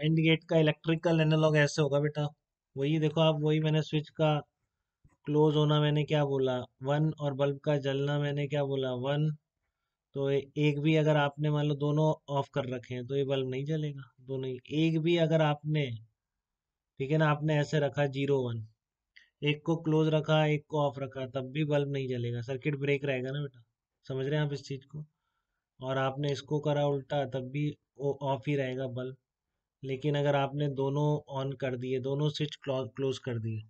And gate का electrical analogue ऐसे होगा बेटा, वही देखो आप, वही मैंने स्विच का क्लोज होना मैंने क्या बोला 1, और बल्ब का जलना मैंने क्या बोला 1। तो एक भी अगर आपने मान लो दोनों ऑफ कर रखे हैं तो ये बल्ब नहीं जलेगा, दोनों ही। एक भी अगर आपने, ठीक है ना, आपने ऐसे रखा 0 1, एक को क्लोज रखा एक को ऑफ रखा, तब भी बल्ब नहीं जलेगा, सर्किट ब्रेक रहेगा ना बेटा। समझ रहे हैं आप इस चीज को? और आपने इसको करा उल्टा तब भी वो ऑफ ही रहेगा बल्ब। लेकिन अगर आपने दोनों ऑन कर दिए, दोनों स्विच क्लोज कर दिए,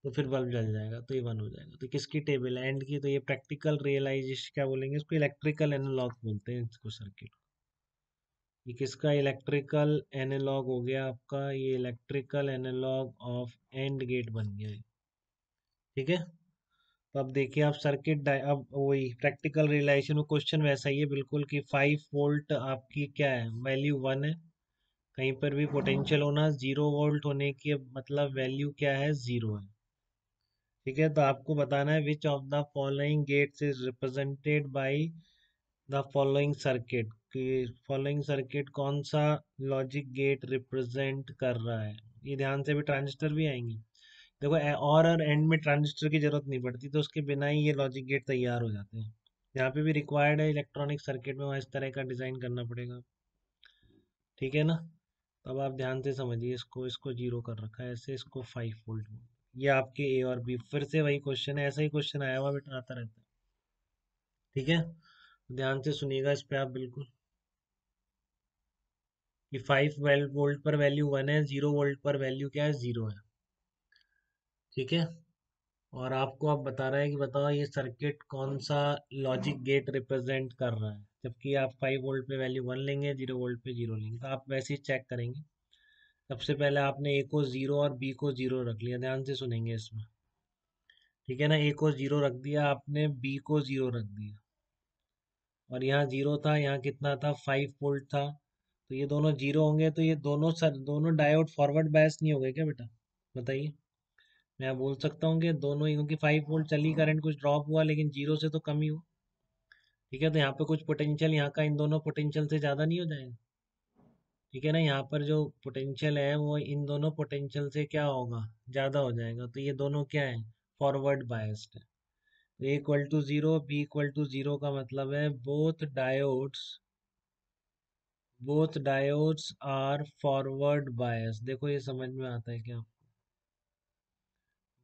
तो फिर बल्ब जल जाएगा, तो ये बंद हो जाएगा। तो किसकी टेबल है? एंड की। तो ये प्रैक्टिकल रियलाइजेशन क्या बोलेंगे इसको, इलेक्ट्रिकल एनालॉग बोलते हैं इसको, सर्किट। ये किसका इलेक्ट्रिकल एनालॉग हो गया आपका? ये electrical analogue of AND gate बन गया है। ठीक है। तो अब देखिए आप अब वही प्रैक्टिकल रियलाइजेशन में क्वेश्चन वैसा ही है बिल्कुल, कि 5 वोल्ट आपकी क्या है, वैल्यू 1 है। कहीं पर भी पोटेंशियल होना 0 वोल्ट होने की मतलब वैल्यू क्या है, 0 है। ठीक है। तो आपको बताना है which of the following gates is represented by the following circuit, कि फॉलोइंग सर्किट कौन सा लॉजिक गेट रिप्रेजेंट कर रहा है। ये ध्यान से भी, ट्रांजिस्टर भी आएंगे देखो, और एंड में ट्रांजिस्टर की जरूरत नहीं पड़ती, तो उसके बिना ही ये लॉजिक गेट तैयार हो जाते हैं। यहाँ पे भी रिक्वायर्ड है इलेक्ट्रॉनिक सर्किट में, वहाँ इस तरह का डिजाइन करना पड़ेगा। ठीक है ना? तो अब आप ध्यान से समझिए, इसको 0 कर रखा है ऐसे, इसको 5 वोल्ट। ये आपके ए और बी, फिर से वही क्वेश्चन है, ऐसा ही क्वेश्चन आया हुआ बेटा, आता रहता है। ठीक है। ध्यान से सुनिएगा इस पे आप बिल्कुल, कि 5 वोल्ट पर वैल्यू 1 है, 0 वोल्ट पर वैल्यू क्या है, 0 है। ठीक है। और आपको अब बता रहा है कि बताओ ये सर्किट कौन सा लॉजिक गेट रिप्रेजेंट कर रहा है, जबकि आप 5 वोल्ट पे वैल्यू 1 लेंगे, 0 वोल्ट पे 0 लेंगे। तो आप वैसे ही चेक करेंगे। सबसे पहले आपने ए को 0 और बी को 0 रख लिया, ध्यान से सुनेंगे इसमें। ठीक है ना? ए को 0 रख दिया आपने, बी को 0 रख दिया, और यहाँ 0 था, यहाँ कितना था, 5 वोल्ट था। तो ये दोनों 0 होंगे, तो ये दोनों डायोड फॉरवर्ड बायस नहीं हो गए क्या बेटा? बताइए। मैं बोल सकता हूँ कि दोनों ही, क्योंकि 5 वोल्ट चली करंट, कुछ ड्रॉप हुआ लेकिन 0 से तो कम ही हुआ। ठीक है। तो यहाँ पे कुछ पोटेंशियल यहाँ का इन दोनों पोटेंशियल से ज़्यादा नहीं हो जाएगा? ठीक है ना? यहाँ पर जो पोटेंशियल है वो इन दोनों पोटेंशियल से क्या होगा, ज़्यादा हो जाएगा। तो ये दोनों क्या है, फॉरवर्ड बायस्ड है। तो A equal to 0, B equal to 0 का मतलब है both diodes are forward bias. देखो ये समझ में आता है क्या?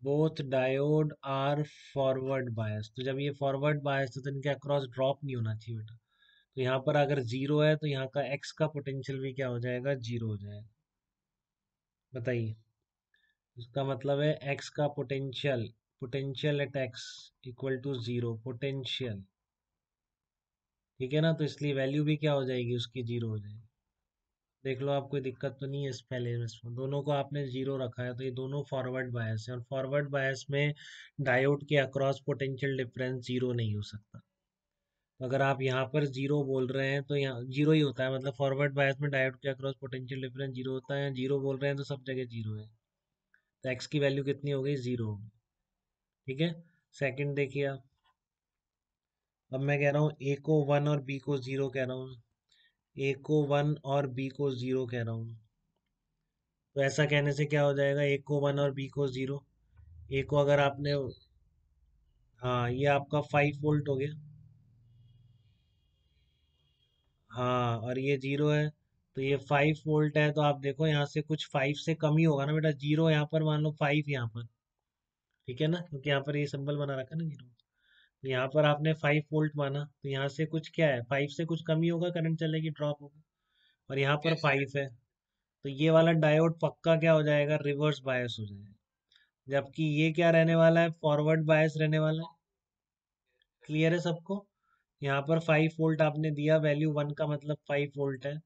Both diode are forward bias. तो जब ये फॉरवर्ड बायस है तो इनके अक्रॉस ड्रॉप नहीं होना चाहिए बेटा। तो यहाँ पर अगर 0 है तो यहाँ का एक्स का पोटेंशियल भी क्या हो जाएगा, 0 हो जाएगा। बताइए। इसका मतलब है एक्स का potential, potential at X equal to 0, potential. ठीक है ना? तो इसलिए वैल्यू भी क्या हो जाएगी उसकी, 0 हो जाएगी। देख लो, आप कोई दिक्कत तो नहीं है इस पहले में, इसमें दोनों को आपने 0 रखा है, तो ये दोनों फॉरवर्ड बायस है, और फॉरवर्ड बायस में डायोड के अक्रॉस पोटेंशियल डिफरेंस 0 नहीं हो सकता। तो अगर आप यहाँ पर 0 बोल रहे हैं तो यहाँ 0 ही होता है, मतलब फॉरवर्ड बायस में डायोड के अक्रॉस पोटेंशियल डिफरेंस 0 होता है। 0 बोल रहे हैं तो सब जगह 0 है। तो एक्स की वैल्यू कितनी हो गई, 0 हो गई। ठीक है। सेकंड देखिए आप, अब मैं कह रहा हूँ ए को 1 और बी को 0 कह रहा हूँ, ए को 1 और बी को 0 कह रहा हूँ। तो ऐसा कहने से क्या हो जाएगा, ए को 1 और बी को 0। ए को अगर आपने, हाँ, ये आपका 5 वोल्ट हो गया। हाँ, और ये 0 है, तो ये 5 वोल्ट है। तो आप देखो यहाँ से कुछ 5 से कम ही होगा ना बेटा, 0 यहाँ पर मान लो, 5 यहाँ पर। ठीक है ना? क्योंकि यहाँ पर ये सिंबल बना रखा है ना 0। तो यहाँ पर आपने 5 वोल्ट माना, तो यहाँ से कुछ क्या है, 5 से कुछ कम ही होगा, करंट चलेगी, ड्रॉप होगा। और यहाँ पर 5 है, तो ये वाला डायोड पक्का क्या हो जाएगा, रिवर्स बायस हो जाएगा। जबकि ये क्या रहने वाला है, फॉरवर्ड बायस रहने वाला है। क्लियर है सबको? यहाँ पर 5 वोल्ट आपने दिया, वैल्यू 1 का मतलब 5 वोल्ट है।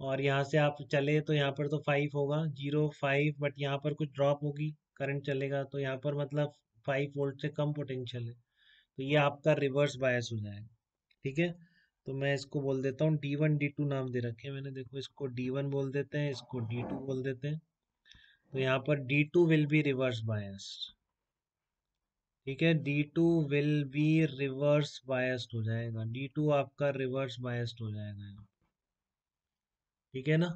और यहाँ से आप चले तो यहाँ पर तो 5 होगा, 0 5, बट यहाँ पर कुछ ड्रॉप होगी, करंट चलेगा, तो यहाँ पर मतलब 5 वोल्ट से कम पोटेंशियल है। तो ये आपका रिवर्स बायस हो जाएगा। ठीक है। तो मैं इसको बोल देता हूँ D1 D2 नाम दे रखे हैं मैंने, देखो इसको D1 बोल देते हैं, इसको D2 बोल देते हैं। तो यहाँ पर D2 will be reverse biased. ठीक है। D2 will be reverse biased हो जाएगा, D2 आपका रिवर्स बायस्ड हो जाएगा। ठीक है ना?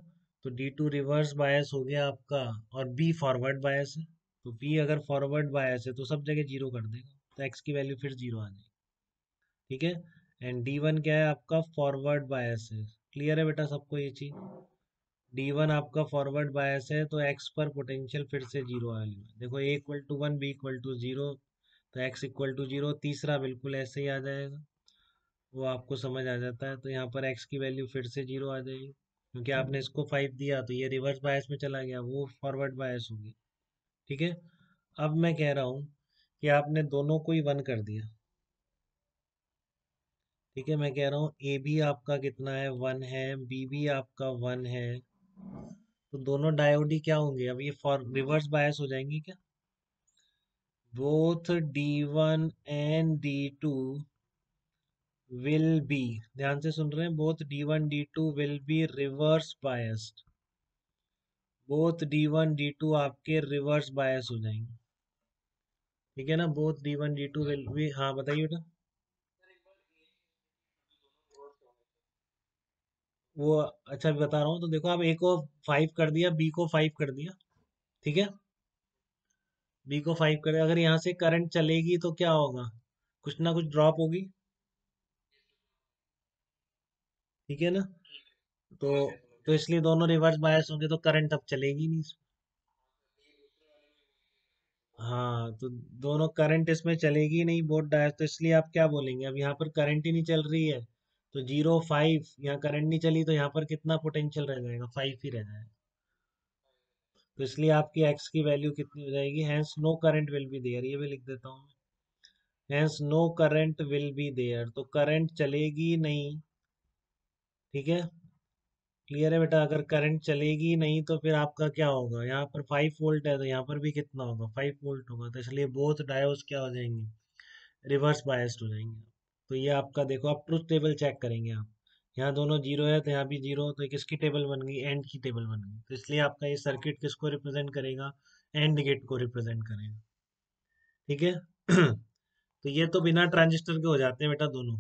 तो D2 रिवर्स बायस हो गया आपका, और B फॉरवर्ड बायस है। तो B अगर फॉरवर्ड बायस है तो सब जगह जीरो कर देगा, तो x की वैल्यू फिर जीरो आ जाएगी। ठीक है। एंड D1 क्या है आपका, फॉरवर्ड बायस है। क्लियर है बेटा सबको ये चीज? D1 आपका फॉरवर्ड बायस है, तो x पर पोटेंशियल फिर से जीरो आ गया। देखो A equal to one, B equal to zero, तो x इक्वल टू जीरो। तीसरा बिल्कुल ऐसे ही आ जाएगा, वो आपको समझ आ जाता है। तो यहाँ पर x की वैल्यू फिर से जीरो आ जाएगी, क्योंकि आपने इसको 5 दिया, तो ये रिवर्स बायस में चला गया, वो फॉरवर्ड बायस होगी। ठीक है। अब मैं कह रहा हूँ कि आपने दोनों को ही वन कर दिया। ठीक है, मैं कह रहा हूँ ए बी आपका कितना है, वन है, बी भी आपका वन है। तो दोनों डायोड ही क्या होंगे, अब ये फॉर रिवर्स बायस हो जाएंगे क्या? Both D1 and D2 will be, ध्यान से सुन रहे हैं, both D1 D2 will be reverse biased. Both D1 D2 आपके रिवर्स बायस हो जाएंगे। ठीक है ना, both D1 D2 will be. हाँ बताइए बेटा। वो अच्छा बता रहा हूँ, तो देखो आप ए को 5 कर दिया, बी को 5 कर दिया। ठीक है, बी को 5 कर दिया। अगर यहाँ से करंट चलेगी तो क्या होगा, कुछ ना कुछ ड्रॉप होगी। ठीक है ना, तो तो इसलिए दोनों रिवर्स बायस होंगे, तो करंट अब चलेगी नहीं इसमें। हाँ, तो दोनों करंट इसमें चलेगी नहीं, बोथ डायस, तो इसलिए आप क्या बोलेंगे, अब यहाँ पर करंट ही नहीं चल रही है, तो 0 5, यहाँ करंट नहीं चली, तो यहाँ पर कितना पोटेंशियल रह जाएगा, 5 ही रह जाएगा। तो इसलिए आपकी एक्स की वैल्यू कितनी हो जाएगी, hence no current will be there, ये भी लिख देता हूँ। Hence no current will be there, तो करंट चलेगी नहीं। ठीक है, क्लियर है बेटा? अगर करंट चलेगी नहीं तो फिर आपका क्या होगा, यहाँ पर 5 वोल्ट है, तो यहाँ पर भी कितना होगा, 5 वोल्ट होगा, तो इसलिए बोथ डायोड्स क्या हो जाएंगे, रिवर्स बायस्ड हो जाएंगे। तो ये आपका देखो, आप ट्रुथ टेबल चेक करेंगे आप, यहाँ दोनों जीरो है तो यहाँ भी जीरो, तो किसकी टेबल बन गई, एंड की टेबल बन गई। तो इसलिए आपका ये सर्किट किसको रिप्रेजेंट करेगा, एंड गेट को रिप्रेजेंट करेगा। ठीक है। तो ये तो बिना ट्रांजिस्टर के हो जाते हैं बेटा दोनों।